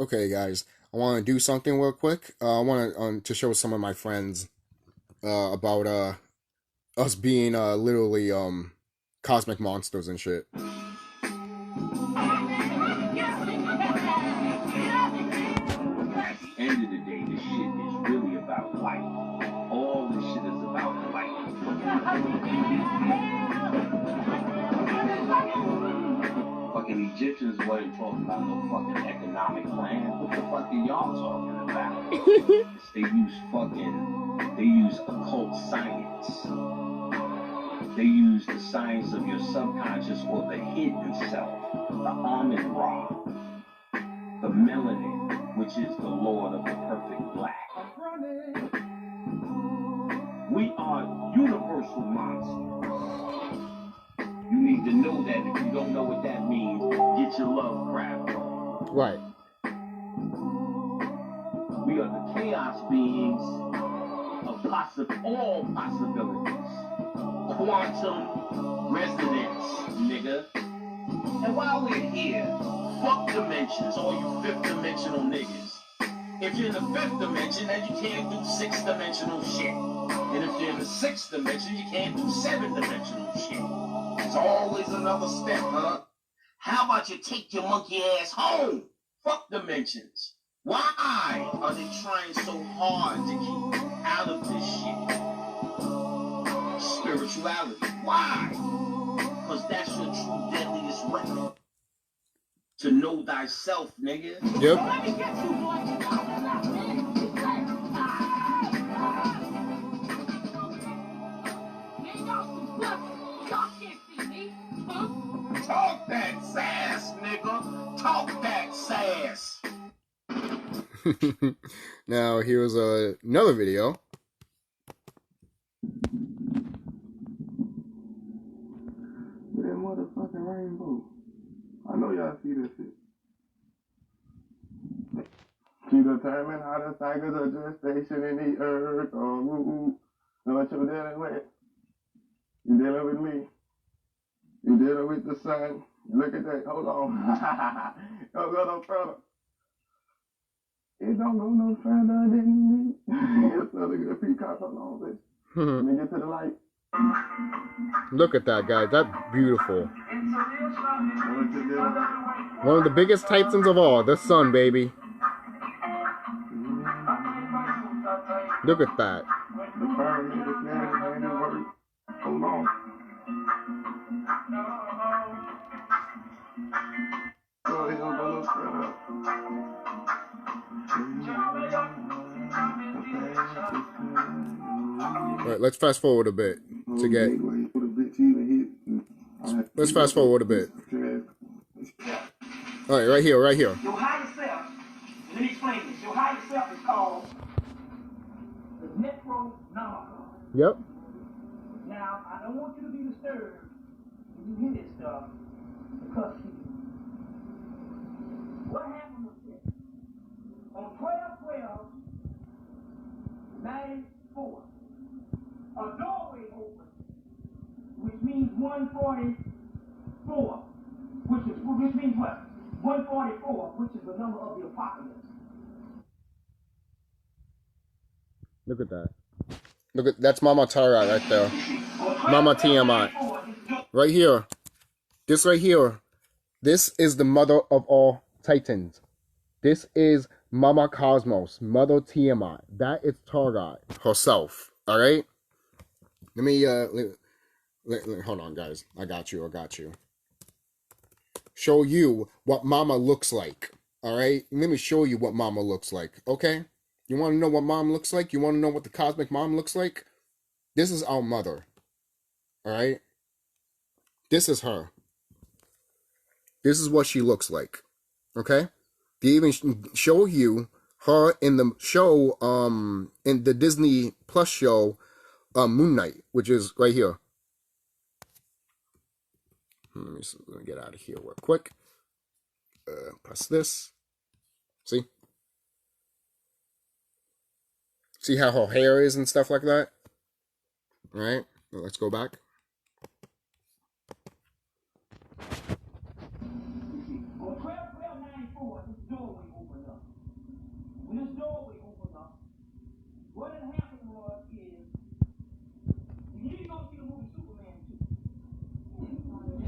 Okay, guys, I want to do something real quick. I want to show some of my friends about us being literally cosmic monsters and shit. End of the day, this shit is really about light. All this shit is about light. Fucking Egyptians weren't talking about no fucking economic plan. What the fuck are y'all talking about? They use occult science. They use the science of your subconscious or the hidden self, the almond Ra, the melanin, which is the lord of the perfect black. We are universal monsters. You need to know that. If you don't know what that means, get your love craft on. Right. We are the chaos beings of all possibilities. Quantum resonance, nigga. And while we're here, fuck dimensions, all you fifth dimensional niggas. If you're in the fifth dimension, then you can't do sixth dimensional shit. And if you're in the sixth dimension, you can't do seventh dimensional shit. It's always another step, huh? How about you take your monkey ass home? Fuck dimensions. Why are they trying so hard to keep you out of this shit? Spirituality. Why? Because that's your true deadliest weapon. To know thyself, nigga. Yep. Talk that sass, nigga. Talk that sass. Now here's another video. That motherfucking rainbow. I know y'all see this shit. She determined how the cycles of gestation in the earth. Know what you're dealing with? You dealing with me? You dealing with the sun? Look at that. Hold on. Don't go no further. It don't go no further than me. It's another good peacock. Hold on, bitch. Let me get to the light. Look at that, guys. That's beautiful. One of the biggest titans of all, the sun, baby. Look at that. The pyramid is there, handiwork. Hold on. Oh, it don't go no further. All right, let's fast forward a bit to get. Let's fast forward a bit. All right, right here, right here. Your higher self, let me explain this. Your higher self is called the Necronomicon. Yep. Now, I don't want you to be disturbed when you hear this stuff because what happened was this. On 12/12/94, a doorway opened, which means 144, which means what? 144, which is the number of the apocalypse. Look at that. Look at that's Mama Tara right there. Mama Tiamat. Right here. This right here. This is the mother of all titans. This is Mama Cosmos, Mother Tiamat. That is Tarot herself. All right. Let me hold on, guys. I got you. Show you what Mama looks like. All right. Let me show you what Mama looks like. Okay. You want to know what Mom looks like? You want to know what the cosmic mom looks like? This is our mother. All right. This is her. This is what she looks like. Okay. They even show you her in the show, in the Disney Plus show, Moon Knight, which is right here. Let me get out of here real quick. Press this. See? See how her hair is and stuff like that? All right. Let's go back. On 12/12/94, this doorway opened. opened up. When this doorway opened up, what had happened was you need to go see the movie Superman 2.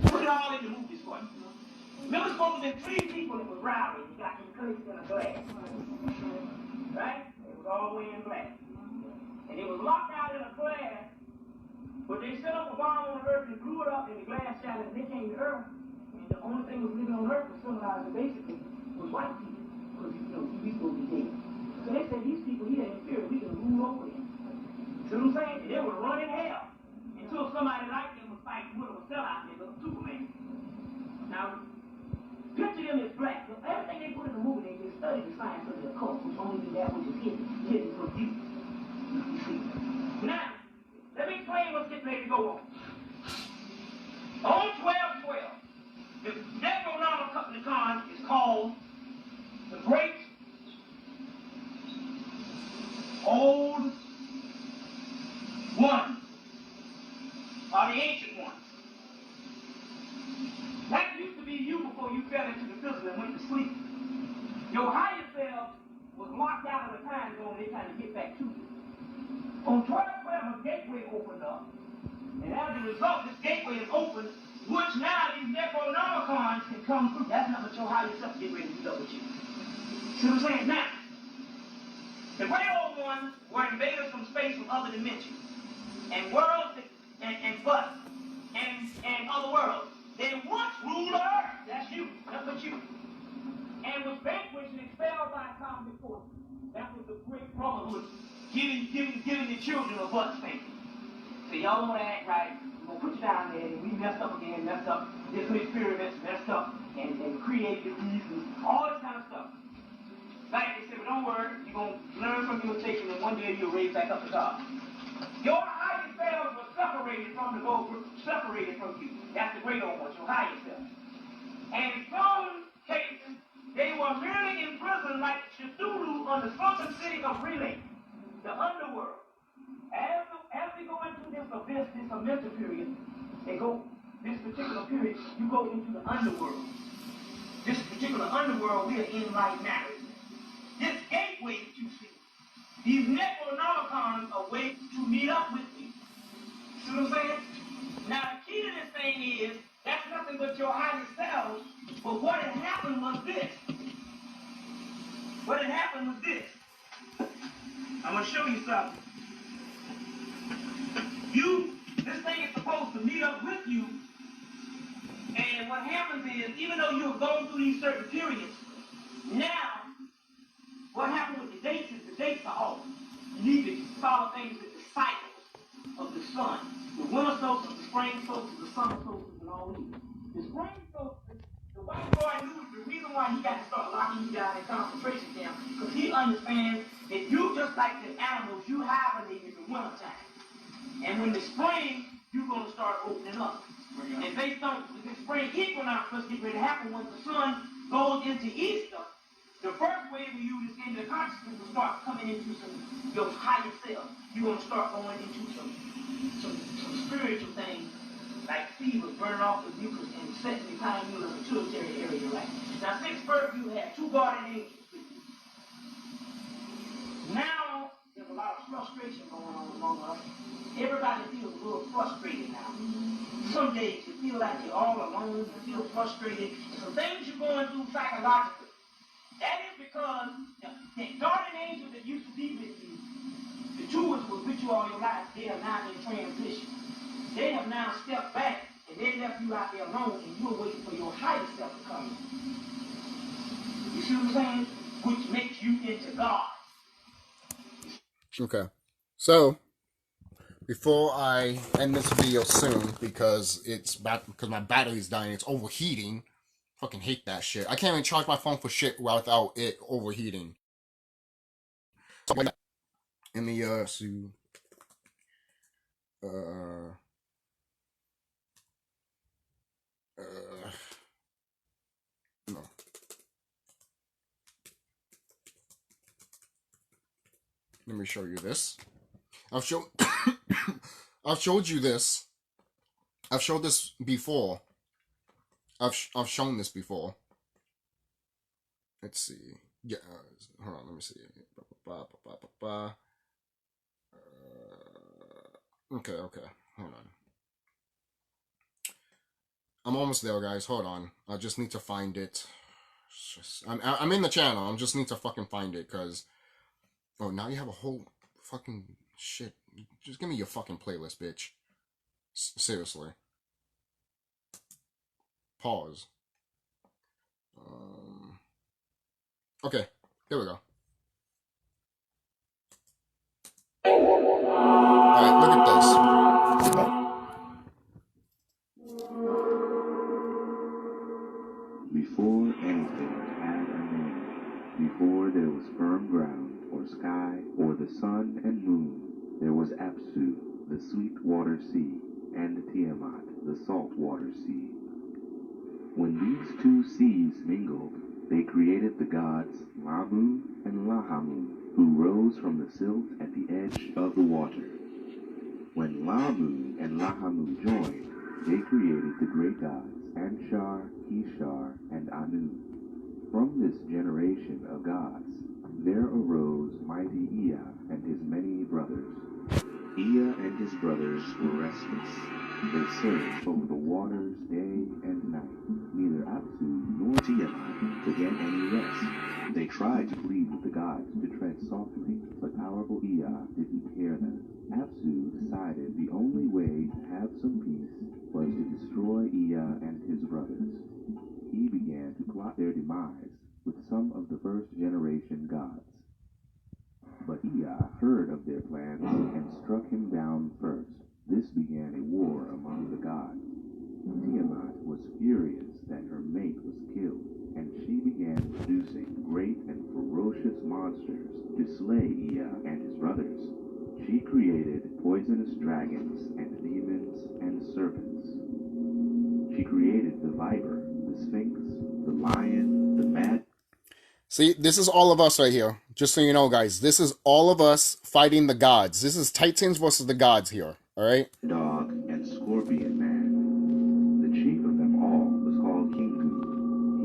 Put it all in the movies for you. Remember, supposed to be 3 people that was rowdy and got encased in a glass. Right? It was all the way in glass. And it was locked out in a glass, but they set up a bomb on the earth and blew it up, and the glass shattered, and they came to earth. And the only thing was living on earth was civilized, basically, was white people. Because, we supposed to be dead. So they said, these people here in fear, we can rule over them. See what I'm saying? And they were running hell until somebody like them was fighting with them, a sellout nigga, Superman. Now, picture them as black. So everything they put in the movie, they just studied the science of the occult, which only be that which is hidden from you. Now, let me explain what's getting ready to go on. On 12/12, the Necronomicon is called the Great Old One, or the Ancient Ones. That used to be you before you fell into the physical and went to sleep. Your higher self was locked out of the time zone, they trying to get back to you. On 12/12, a gateway opened up, and as a result, this gateway is open, which now these Necronomicons can come through. That's not what your higher self get ready to do with you. See what I'm saying? Now, the Great Old Ones were invaders from space from other dimensions, and worlds, and butts, and other worlds. They once ruled Earth. That's you. That's what you. And was vanquished and expelled by cosmic forces. That was the great brotherhood giving the children a butt spanking. So y'all want to act right. We're going to put you down there, and we messed up again, did some experiments, messed up, and created these, and all this kind of stuff. Like they said, but don't worry, you're going to learn from your mistake, and then one day you'll raise back up to God. Your higher selves were separated from the lower group, separated from you. That's the great old one, your higher self. And in some cases, they were merely imprisoned like Cthulhu on the sunken city of Remake, the underworld. As we go into this abyss, this mental period, this particular period, you go into the underworld. This particular underworld, we are in right now. This gateway that you see, these Necronomicons are ways to meet up with you. See what I'm saying? Now, the key to this thing is, that's nothing but your higher selves, but what had happened was this. What had happened was this. I'm going to show you something. This thing is supposed to meet up with you, and what happens is, even though you have gone through these certain periods, now, what happened with the dates is the dates are off. You need to follow things with the cycles of the sun. The winter solstice, the spring solstice, the summer solstice, and all these. The spring solstice, the white boy knew the reason why he got to start locking you down in concentration camps, because he understands that you, just like the animals, you hibernate in the wintertime. And when the spring, you're going to start opening up. And based on the spring equinox, what's getting ready to happen once the sun goes into Easter, the first wave of you is in the consciousness will start coming into your higher self. You're going to start going into some spiritual things, like fever, burning off the mucus, and setting the time you in a pituitary area, right? Now, since birth, you have 2 guardian angels with you. Now, there's a lot of frustration going on among us. Everybody feels a little frustrated now. Some days you feel like you're all alone, you feel frustrated. Some things you're going through psychologically. That is because the guardian angels that used to be with you, the two was with you all your life, they are now in transition. They have now stepped back, and they left you out there alone, and you're waiting for your higher self to come in. You see what I'm saying? Which makes you into God. Okay. So, before I end this video soon, because my battery's dying, it's overheating. Fucking hate that shit. I can't even charge my phone for shit without it overheating. So, let me see. No. Let me show you this. I've showed you this. I've showed this before. I've shown this before. Let's see. Yeah, hold on, let me see. Okay, hold on. I'm almost there, guys. Hold on. I just need to find it. I'm in the channel. I just need to fucking find it, because... Oh, now you have a whole fucking shit. Just give me your fucking playlist, bitch. Seriously. Pause. Okay, there we go. Alright, look at this. Before anything had a name, before there was firm ground, or sky, or the sun and moon, there was Apsu, the sweet water sea, and Tiamat, the salt water sea. When these two seas mingled, they created the gods Mamu and Lahamu, who rose from the silt at the edge of the water. When Lamu and Lahamu joined, they created the great gods Anshar, Ishar, and Anu. From this generation of gods, there arose mighty Ea and his many brothers. Ea and his brothers were restless. They searched over the waters day and night. Neither Apsu nor Tiamat could get any rest. They tried to plead with the gods to tread softly, but powerful Ea didn't hear them. Apsu decided the only way to have some peace was to destroy Ea and his brothers. He began to plot their demise with some of the first generation gods. But Ea heard of their plans and struck him down first. This began a war among the gods. Tiamat was furious that her mate was killed, and she began producing great and ferocious monsters to slay Ea and his brothers. She created poisonous dragons and demons and serpents. She created the viper, the sphinx, the lion, the mad... See, this is all of us right here. Just so you know, guys, this is all of us fighting the gods. This is Titans versus the gods here, alright? dog, and scorpion man. The chief of them all was called Kingu.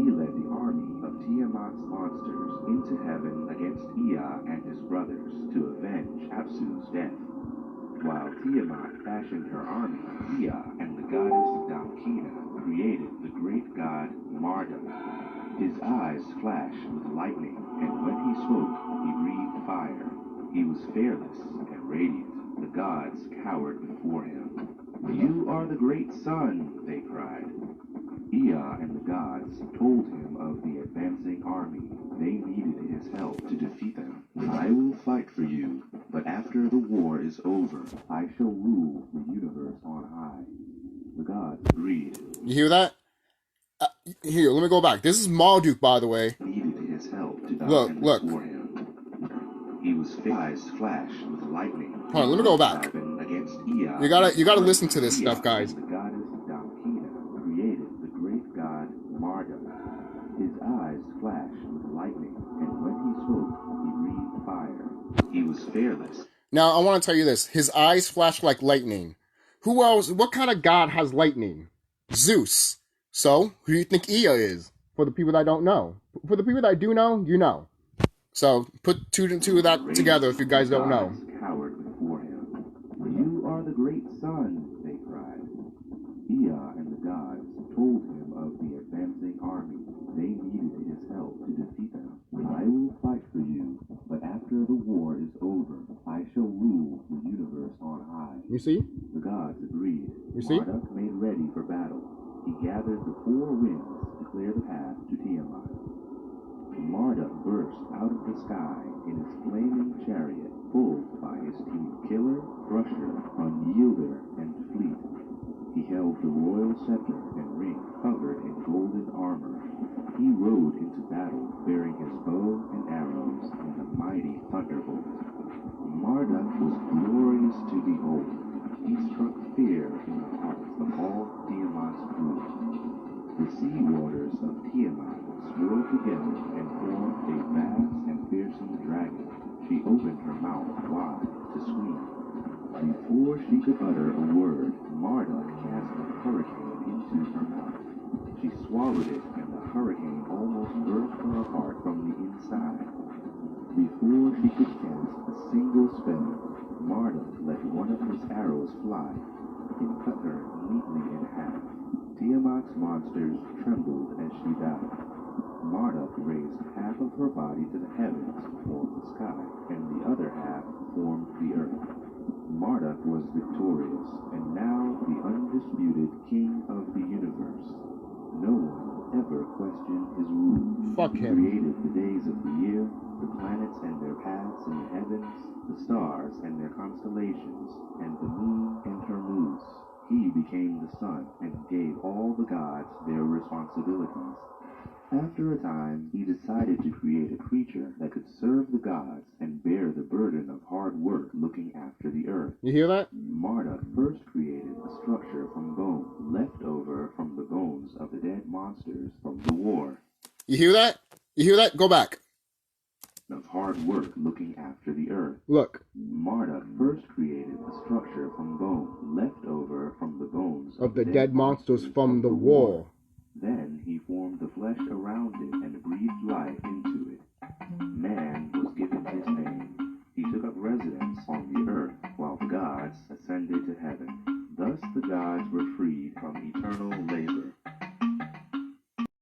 He led the army of Tiamat's monsters into heaven against Ea and his brothers to avenge Apsu's death. While Tiamat fashioned her army, Ea and the goddess Damkina created the great god Marduk. His eyes flashed with lightning, and when he spoke, he breathed fire. He was fearless and radiant. The gods cowered before him. "You are the great sun," they cried. Ea and the gods told him of the advancing army. They needed his help to defeat them. "I will fight for you, but after the war is over, I shall rule the universe on high." The gods agreed. You hear that? Here, let me go back. This is Marduk, by the way. Needed his help to Look. before him. He was eyes flashed with lightning. Hold on, let me go back. Against Ea. You gotta listen to this stuff, guys. The goddess Damkina created the great god Marduk. His eyes flashed with lightning, and when he spoke, he breathed fire. He was fearless. Now, I want to tell you this. His eyes flash like lightning. Who else? What kind of god has lightning? Zeus. So, who do you think Ea is? For the people that don't know. For the people that do know, you know. So, put two and two of that together if you guys don't know. Cowered before him. "You are the great sun," they cried. Ea and the gods told him of the advancing army. They needed his help to defeat them. "I will fight for you, but after the war is over, I shall rule the universe on high." You see? The gods agreed. You see? Marduk made ready for battle. He gathered the four winds to clear the path to Tiamat. Marduk burst out of the sky in his flaming chariot, pulled by his team Killer, Crusher, Unyielder, and Fleet. He held the royal scepter and ring covered in golden armor. He rode into battle bearing his bow and arrows and a mighty thunderbolt. Marduk was glorious to behold. He struck fear in the hearts of all Tiamat's crew. The sea waters of Tiamat swirled together and formed a vast and fearsome dragon. She opened her mouth wide to scream. Before she could utter a word, Marduk cast a hurricane into her mouth. She swallowed it, and the hurricane almost burst her apart from the inside. Before she could cast a single spell, Marduk let one of his arrows fly. It cut her neatly in half. Tiamat's monsters trembled as she died. Marduk raised half of her body to the heavens to form the sky, and the other half formed the earth. Marduk was victorious, and now the undisputed king of the universe. No one ever questioned his rule. Fuck He him. created the days of the year, the planets and their paths in the heavens, the stars and their constellations, and the moon and her moves. He became the sun and gave all the gods their responsibilities. After a time, he decided to create a creature that could serve the gods and bear the burden of hard work looking after the earth. You hear that? Marduk first created a structure from bone, left over from the bones of the dead monsters from the war. You hear that? You hear that? Go back. Of hard work looking after the earth. Look. Marduk first created a structure from bone, left over from the bones Of the dead monsters from the war. Then he formed the flesh around it and breathed life into it. Man was given his name. He took up residence on the earth while the gods ascended to heaven. Thus the gods were